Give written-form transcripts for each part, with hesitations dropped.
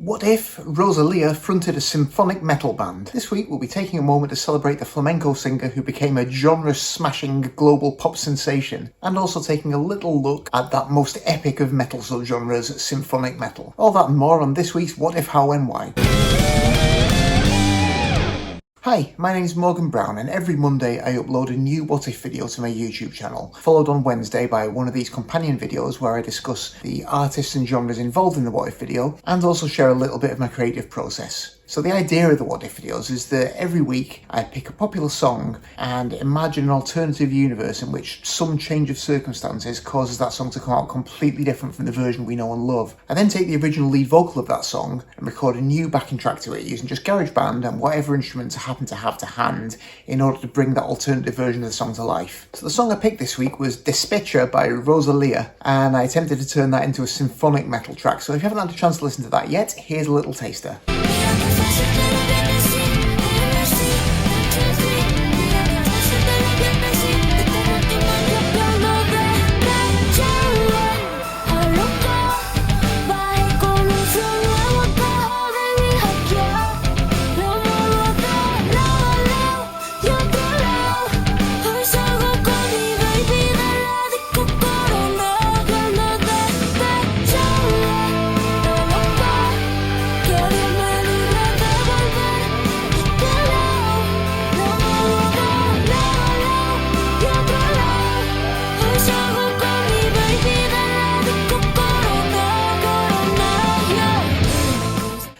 What if Rosalía fronted a symphonic metal band? This week we'll be taking a moment to celebrate the flamenco singer who became a genre-smashing global pop sensation, and also taking a little look at that most epic of metal subgenres, symphonic metal. All that and more on this week's What If, How and Why. Hi, my name's Morgan Brown, and every Monday I upload a new What If video to my YouTube channel, followed on Wednesday by one of these companion videos where I discuss the artists and genres involved in the What If video, and also share a little bit of my creative process. So the idea of the What If videos is that every week I pick a popular song and imagine an alternative universe in which some change of circumstances causes that song to come out completely different from the version we know and love. I then take the original lead vocal of that song and record a new backing track to it using just GarageBand and whatever instruments I happen to have to hand in order to bring that alternative version of the song to life. So the song I picked this week was Despecha by Rosalía, and I attempted to turn that into a symphonic metal track. So if you haven't had a chance to listen to that yet, here's a little taster.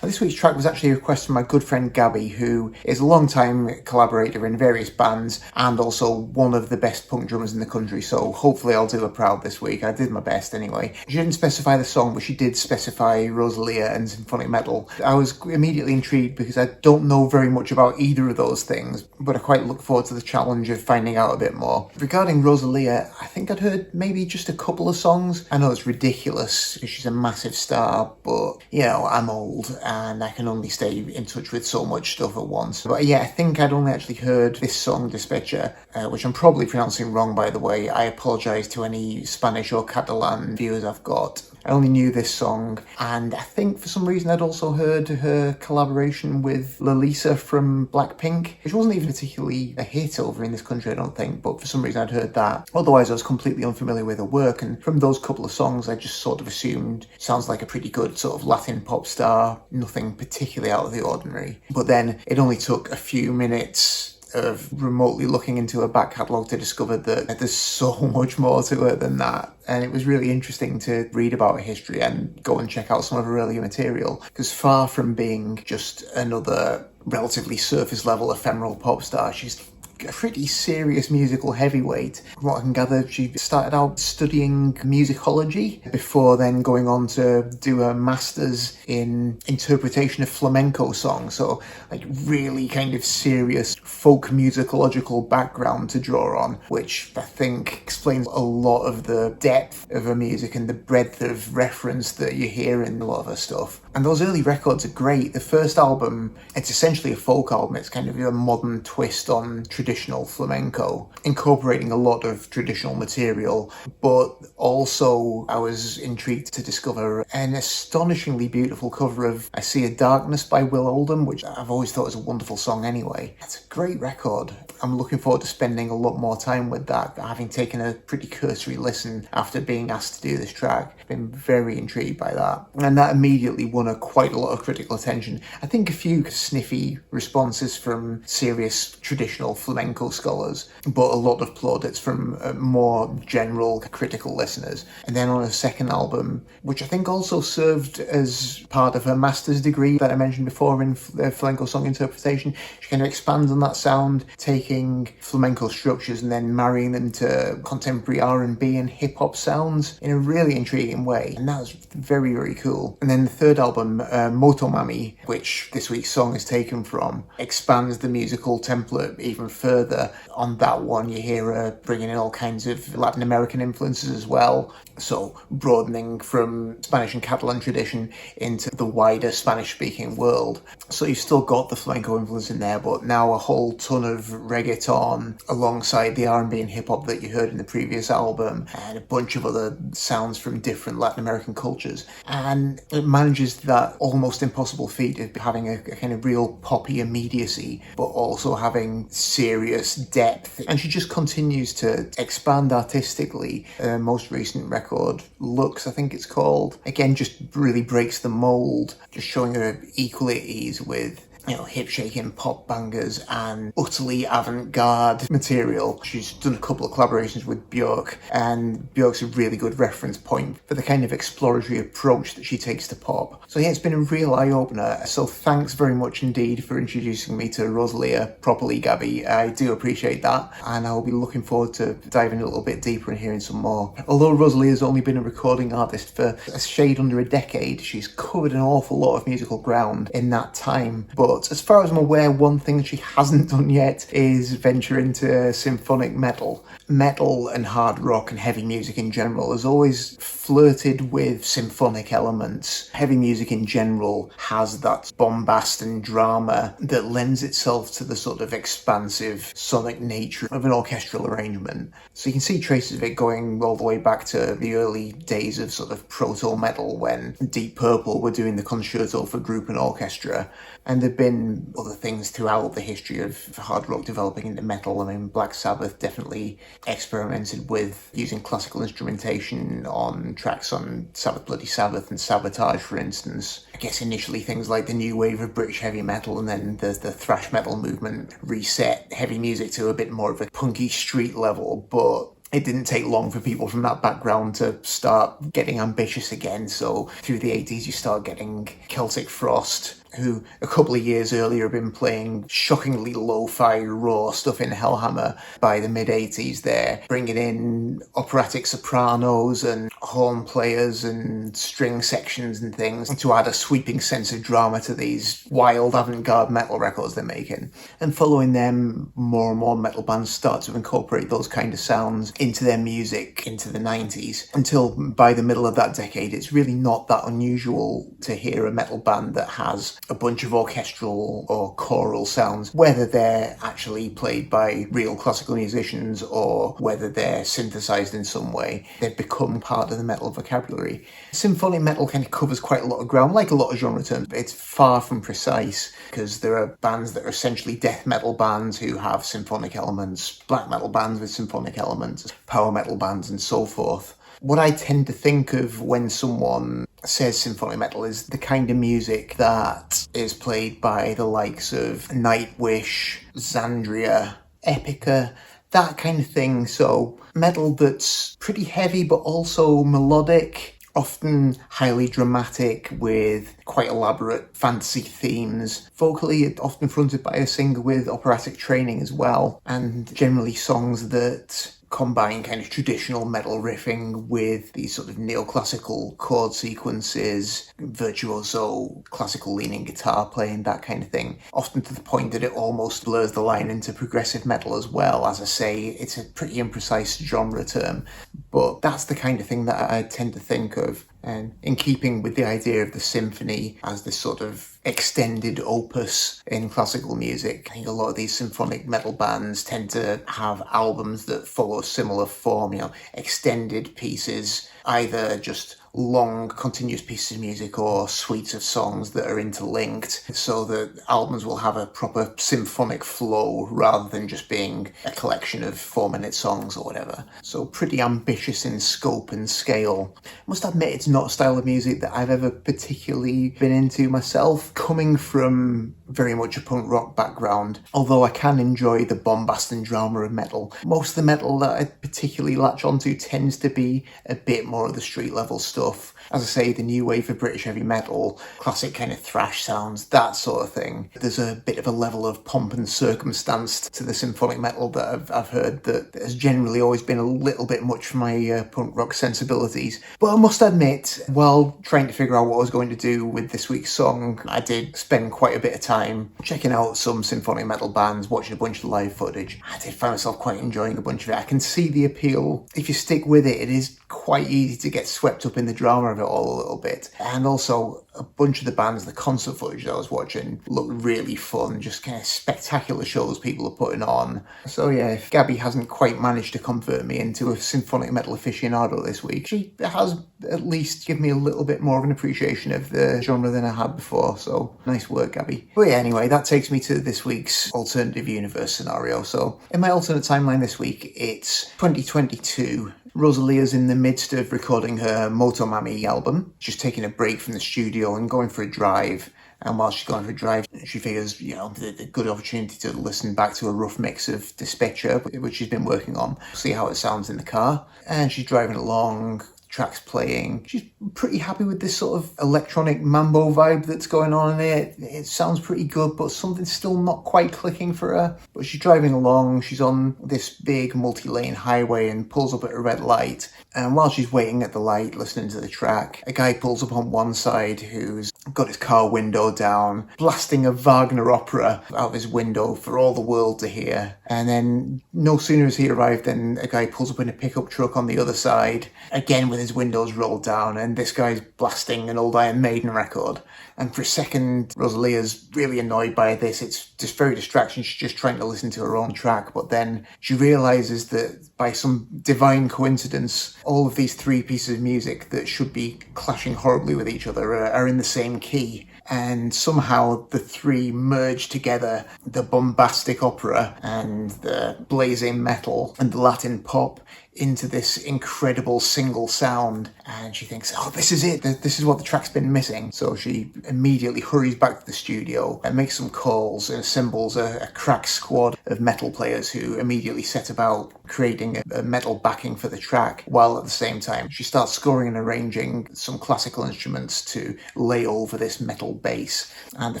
This week's track was actually a request from my good friend Gabby, who is a long-time collaborator in various bands and also one of the best punk drummers in the country, so hopefully I'll do her proud this week. I did my best anyway. She didn't specify the song, but she did specify Rosalía and Symphonic Metal. I was immediately intrigued because I don't know very much about either of those things, but I quite look forward to the challenge of finding out a bit more. Regarding Rosalía, I think I'd heard maybe just a couple of songs. I know it's ridiculous because she's a massive star, but you know, I'm old and I can only stay in touch with so much stuff at once. But yeah, I think I'd only actually heard this song, Despecha, which I'm probably pronouncing wrong, by the way. I apologise to any Spanish or Catalan viewers I've got. I only knew this song, and I think for some reason I'd also heard her collaboration with Lisa from Blackpink, which wasn't even particularly a hit over in this country, I don't think, but for some reason I'd heard that. Otherwise I was completely unfamiliar with her work, and from those couple of songs I just sort of assumed sounds like a pretty good sort of Latin pop star, nothing particularly out of the ordinary. But then it only took a few minutes of remotely looking into her back catalogue to discover that there's so much more to her than that. And it was really interesting to read about her history and go and check out some of her earlier material, because far from being just another relatively surface level ephemeral pop star, she's a pretty serious musical heavyweight. From what I can gather, she started out studying musicology before then going on to do a master's in interpretation of flamenco songs. So like really kind of serious folk musicological background to draw on, which I think explains a lot of the depth of her music and the breadth of reference that you hear in a lot of her stuff. And those early records are great. The first album, it's essentially a folk album. It's kind of a modern twist on traditional flamenco, incorporating a lot of traditional material, but also I was intrigued to discover an astonishingly beautiful cover of I See a Darkness by Will Oldham, which I've always thought was a wonderful song anyway. It's a great record. I'm looking forward to spending a lot more time with that, having taken a pretty cursory listen after being asked to do this track. I've been very intrigued by that. And that immediately won quite a lot of critical attention. I think a few sniffy responses from serious traditional flamenco scholars, but a lot of plaudits from more general critical listeners. And then on her second album, which I think also served as part of her master's degree that I mentioned before in flamenco song interpretation, she kind of expands on that sound, taking flamenco structures and then marrying them to contemporary R&B and hip-hop sounds in a really intriguing way. And that was very, very cool. And then the third album, Motomami, which this week's song is taken from, expands the musical template even further further. On that one, you hear her bringing in all kinds of Latin American influences as well. So broadening from Spanish and Catalan tradition into the wider Spanish-speaking world. So you've still got the flamenco influence in there, but now a whole ton of reggaeton alongside the R&B and hip-hop that you heard in the previous album, and a bunch of other sounds from different Latin American cultures. And it manages that almost impossible feat of having a kind of real poppy immediacy, but also having serious depth. And she just continues to expand artistically. Her most recent record, Lux, I think it's called, again, just really breaks the mold, just showing her equally at ease with hip-shaking pop bangers and utterly avant-garde material. She's done a couple of collaborations with Björk, and Björk's a really good reference point for the kind of exploratory approach that she takes to pop. So yeah, it's been a real eye-opener. So thanks very much indeed for introducing me to Rosalía properly, Gabby. I do appreciate that, and I'll be looking forward to diving a little bit deeper and hearing some more. Although Rosalía's only been a recording artist for a shade under a decade, she's covered an awful lot of musical ground in that time. But as far as I'm aware, one thing that she hasn't done yet is venture into symphonic metal. Metal and hard rock and heavy music in general has always flirted with symphonic elements. Heavy music in general has that bombast and drama that lends itself to the sort of expansive sonic nature of an orchestral arrangement. So you can see traces of it going all the way back to the early days of sort of proto-metal when Deep Purple were doing the concerto for group and orchestra. And there've been other things throughout the history of hard rock developing into metal. I mean, Black Sabbath definitely experimented with using classical instrumentation on tracks on Sabbath Bloody Sabbath and Sabotage, for instance. I guess initially things like the new wave of British heavy metal, and then the thrash metal movement reset heavy music to a bit more of a punky street level, but it didn't take long for people from that background to start getting ambitious again. So through the 80s, you start getting Celtic Frost, who a couple of years earlier had been playing shockingly lo-fi raw stuff in Hellhammer by the mid-80s there, bringing in operatic sopranos and horn players and string sections and things to add a sweeping sense of drama to these wild avant-garde metal records they're making. And following them, more and more metal bands start to incorporate those kind of sounds into their music into the 90s, until by the middle of that decade it's really not that unusual to hear a metal band that has a bunch of orchestral or choral sounds, whether they're actually played by real classical musicians or whether they're synthesized in some way. They've become part of the metal vocabulary. Symphonic metal kind of covers quite a lot of ground, like a lot of genre terms, but it's far from precise, because there are bands that are essentially death metal bands who have symphonic elements, black metal bands with symphonic elements, power metal bands, and so forth. What I tend to think of when someone says symphonic metal is the kind of music that is played by the likes of Nightwish, Xandria, Epica, that kind of thing. So metal that's pretty heavy but also melodic, often highly dramatic with quite elaborate fantasy themes. Vocally, often fronted by a singer with operatic training as well, and generally songs that combine kind of traditional metal riffing with these sort of neoclassical chord sequences, virtuoso classical leaning guitar playing, that kind of thing, often to the point that it almost blurs the line into progressive metal as well. As I say, it's a pretty imprecise genre term, but that's the kind of thing that I tend to think of. And in keeping with the idea of the symphony as this sort of extended opus in classical music, I think a lot of these symphonic metal bands tend to have albums that follow a similar form, extended pieces, either just long continuous pieces of music or suites of songs that are interlinked, so that albums will have a proper symphonic flow rather than just being a collection of 4-minute songs or whatever. So pretty ambitious in scope and scale. I must admit, it's not a style of music that I've ever particularly been into myself, coming from very much a punk rock background, although I can enjoy the bombast and drama of metal. Most of the metal that I particularly latch onto tends to be a bit more of the street level stuff. As I say, the new wave of British heavy metal, classic kind of thrash sounds, that sort of thing. There's a bit of a level of pomp and circumstance to the symphonic metal that I've heard that has generally always been a little bit much for my punk rock sensibilities. But I must admit, while trying to figure out what I was going to do with this week's song, I did spend quite a bit of time time checking out some symphonic metal bands, watching a bunch of live footage. I did find myself quite enjoying a bunch of it. I can see the appeal. If you stick with it, it is quite easy to get swept up in the drama of it all a little bit. And also, a bunch of the bands, the concert footage that I was watching looked really fun, just kind of spectacular shows people are putting on. So yeah, if Gabby hasn't quite managed to convert me into a symphonic metal aficionado this week, she has at least given me a little bit more of an appreciation of the genre than I had before, so nice work, Gabby. But yeah, anyway, that takes me to this week's alternative universe scenario. So in my alternate timeline this week, it's 2022. Rosalia's in the midst of recording her Motomami album, just taking a break from the studio and going for a drive. And while she's going for a drive, she figures, the good opportunity to listen back to a rough mix of Despecha, which she's been working on, see how it sounds in the car. And she's driving along, tracks playing. She's pretty happy with this sort of electronic mambo vibe that's going on in it. It sounds pretty good, but something's still not quite clicking for her. But she's driving along, she's on this big multi-lane highway and pulls up at a red light. And while she's waiting at the light, listening to the track, a guy pulls up on one side who's got his car window down, blasting a Wagner opera out of his window for all the world to hear. And then no sooner has he arrived than a guy pulls up in a pickup truck on the other side, again with his windows rolled down, and this guy's blasting an old Iron Maiden record. And for a second, Rosalia's really annoyed by this. It's just very distracting. She's just trying to listen to her own track. But then she realises that by some divine coincidence, all of these three pieces of music that should be clashing horribly with each other are in the same key. And somehow the three merge together, the bombastic opera and the blazing metal and the Latin pop, into this incredible single sound. And she thinks, oh, this is it. This is what the track's been missing. So she immediately hurries back to the studio and makes some calls and assembles a crack squad of metal players who immediately set about creating a metal backing for the track, while at the same time she starts scoring and arranging some classical instruments to lay over this metal bass. And the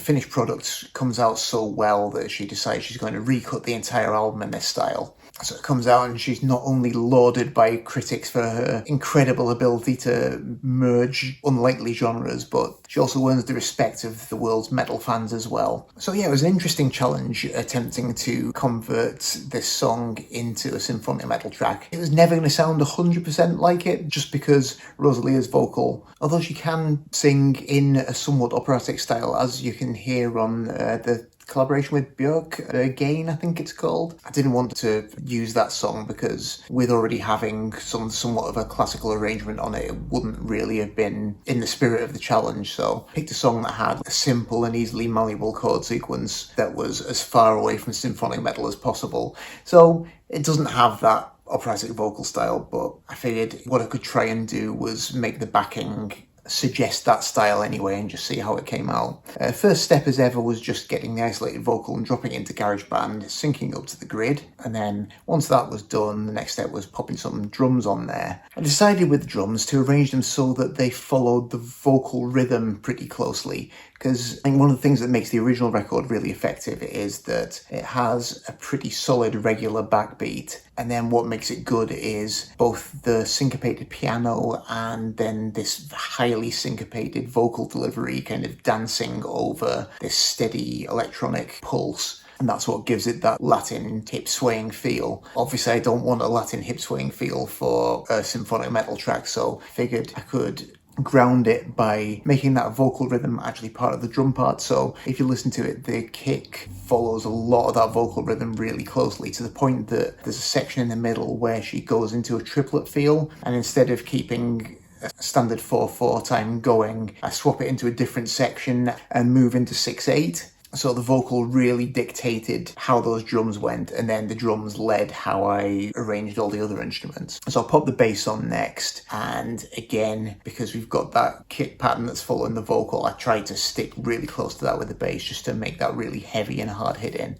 finished product comes out so well that she decides she's going to recut the entire album in this style. So it comes out and she's not only lauded by critics for her incredible ability to merge unlikely genres, but she also earns the respect of the world's metal fans as well. So yeah, it was an interesting challenge attempting to convert this song into a symphonic metal track. It was never going to sound 100% like it, just because Rosalia's vocal, although she can sing in a somewhat operatic style, as you can hear on the collaboration with Björk, Again, I think it's called. I didn't want to use that song because with already having somewhat of a classical arrangement on it, it wouldn't really have been in the spirit of the challenge. So I picked a song that had a simple and easily malleable chord sequence that was as far away from symphonic metal as possible. So it doesn't have that operatic vocal style, but I figured what I could try and do was make the backing suggest that style anyway and just see how it came out. First step as ever was just getting the isolated vocal and dropping it into GarageBand, syncing up to the grid, and then once that was done, the next step was popping some drums on there. I decided with the drums to arrange them so that they followed the vocal rhythm pretty closely, because I think one of the things that makes the original record really effective is that it has a pretty solid regular backbeat, and then what makes it good is both the syncopated piano and then this highly syncopated vocal delivery kind of dancing over this steady electronic pulse. And that's what gives it that Latin hip-swaying feel. Obviously, I don't want a Latin hip-swaying feel for a symphonic metal track, so I figured I could ground it by making that vocal rhythm actually part of the drum part. So if you listen to it, the kick follows a lot of that vocal rhythm really closely, to the point that there's a section in the middle where she goes into a triplet feel, and instead of keeping a standard 4/4 time going, I swap it into a different section and move into 6/8. So the vocal really dictated how those drums went, and then the drums led how I arranged all the other instruments. So I'll pop the bass on next, and again, because we've got that kick pattern that's following the vocal, I tried to stick really close to that with the bass just to make that really heavy and hard hitting.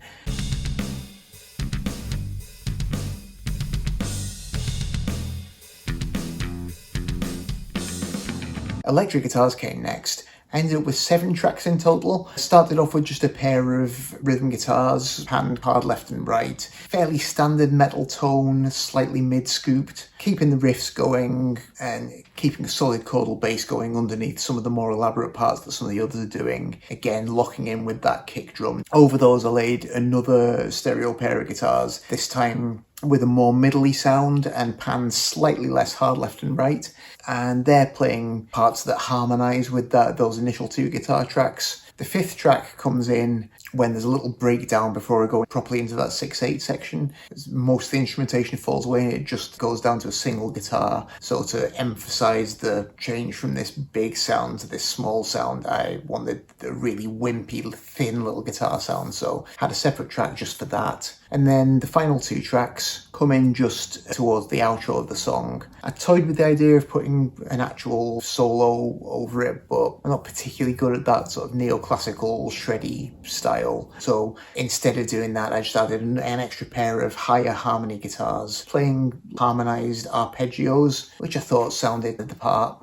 Electric guitars came next, I ended up with 7 tracks in total. Started off with just a pair of rhythm guitars, panned hard left and right. Fairly standard metal tone, slightly mid-scooped, keeping the riffs going and keeping a solid chordal bass going underneath some of the more elaborate parts that some of the others are doing. Again, locking in with that kick drum. Over those I laid another stereo pair of guitars, this time with a more middly sound and panned slightly less hard left and right. And they're playing parts that harmonise with those initial 2 guitar tracks. The 5th track comes in when there's a little breakdown before I go properly into that 6/8 section. Most of the instrumentation falls away and it just goes down to a single guitar. So to emphasise the change from this big sound to this small sound, I wanted the really wimpy, thin little guitar sound, so had a separate track just for that. And then the final 2 tracks come in just towards the outro of the song. I toyed with the idea of putting an actual solo over it, but I'm not particularly good at that sort of neoclassical, shreddy style. So instead of doing that, I just added an extra pair of higher harmony guitars, playing harmonised arpeggios, which I thought sounded the part.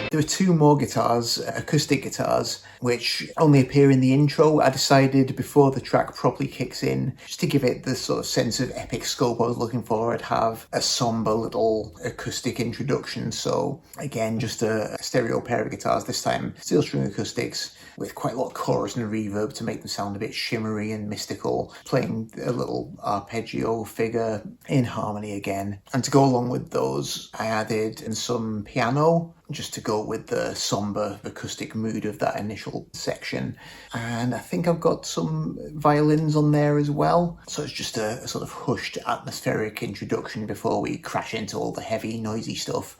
There were 2 more guitars, acoustic guitars, which only appear in the intro. I decided before the track properly kicks in, just to give it the sort of sense of epic scope I was looking for, I'd have a somber little acoustic introduction. So again, just a stereo pair of guitars, this time steel string acoustics, with quite a lot of chorus and reverb to make them sound a bit shimmery and mystical, playing a little arpeggio figure in harmony again. And to go along with those, I added some piano, just to go with the somber acoustic mood of that initial section. And I think I've got some violins on there as well. So it's just a sort of hushed atmospheric introduction before we crash into all the heavy, noisy stuff.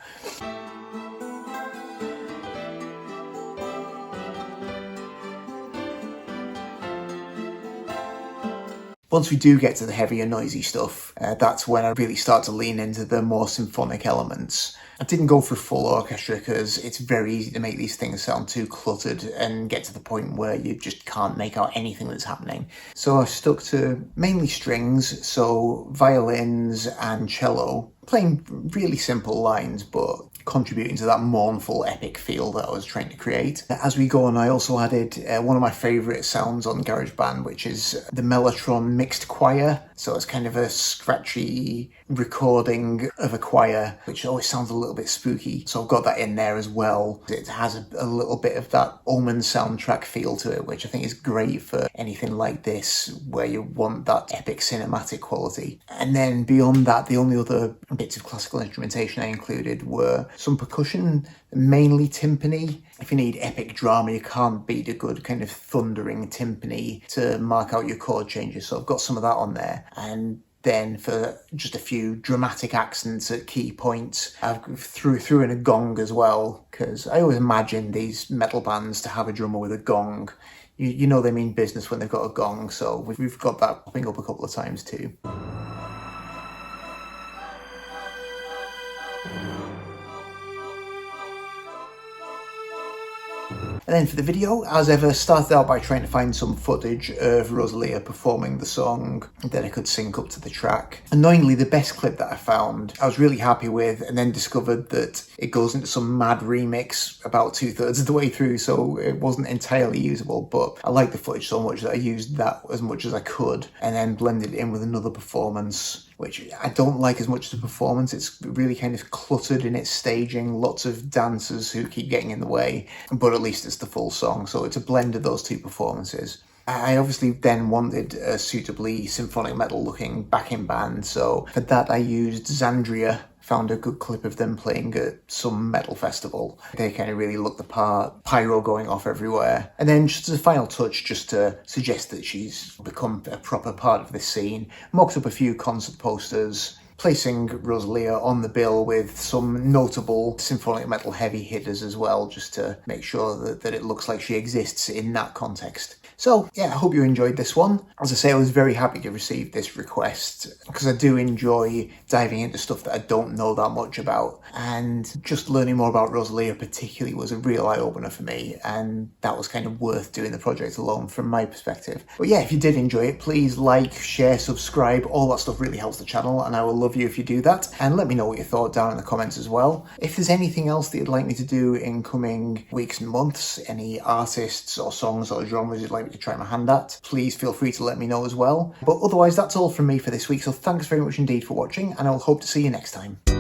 Once we do get to the heavier, noisy stuff, that's when I really start to lean into the more symphonic elements. I didn't go for full orchestra because it's very easy to make these things sound too cluttered and get to the point where you just can't make out anything that's happening. So I stuck to mainly strings, so violins and cello, playing really simple lines, but contributing to that mournful, epic feel that I was trying to create. As we go on, I also added one of my favourite sounds on GarageBand, which is the Mellotron mixed choir. So it's kind of a scratchy recording of a choir, which always sounds a little bit spooky. So I've got that in there as well. It has a little bit of that Omen soundtrack feel to it, which I think is great for anything like this, where you want that epic cinematic quality. And then beyond that, the only other bits of classical instrumentation I included were some percussion, mainly timpani. If you need epic drama, you can't beat a good kind of thundering timpani to mark out your chord changes. So I've got some of that on there. And then for just a few dramatic accents at key points, I threw in a gong as well, because I always imagine these metal bands to have a drummer with a gong. You know they mean business when they've got a gong, so we've got that popping up a couple of times too. And then for the video, as ever, started out by trying to find some footage of Rosalía performing the song that I could sync up to the track. Annoyingly, the best clip that I found, I was really happy with, and then discovered that it goes into some mad remix about 2/3 of the way through, so it wasn't entirely usable, but I liked the footage so much that I used that as much as I could, and then blended it in with another performance, which I don't like as much as a performance. It's really kind of cluttered in its staging, lots of dancers who keep getting in the way, but at least it's the full song, so it's a blend of those two performances. I obviously then wanted a suitably symphonic metal looking backing band, so for that I used Xandria. Found a good clip of them playing at some metal festival. They kind of really look the part, pyro going off everywhere. And then just as a final touch, just to suggest that she's become a proper part of this scene, mocked up a few concert posters, placing Rosalía on the bill with some notable symphonic metal heavy hitters as well, just to make sure that it looks like she exists in that context. So yeah, I hope you enjoyed this one. As I say, I was very happy to receive this request because I do enjoy diving into stuff that I don't know that much about, and just learning more about Rosalía particularly was a real eye-opener for me, and that was kind of worth doing the project alone from my perspective. But yeah, if you did enjoy it, please like, share, subscribe, all that stuff really helps the channel, and I will love you if you do that. And let me know what you thought down in the comments as well. If there's anything else that you'd like me to do in coming weeks and months, any artists or songs or genres you'd like me to try my hand at, please feel free to let me know as well. But otherwise, that's all from me for this week, so thanks very much indeed for watching, and I will hope to see you next time.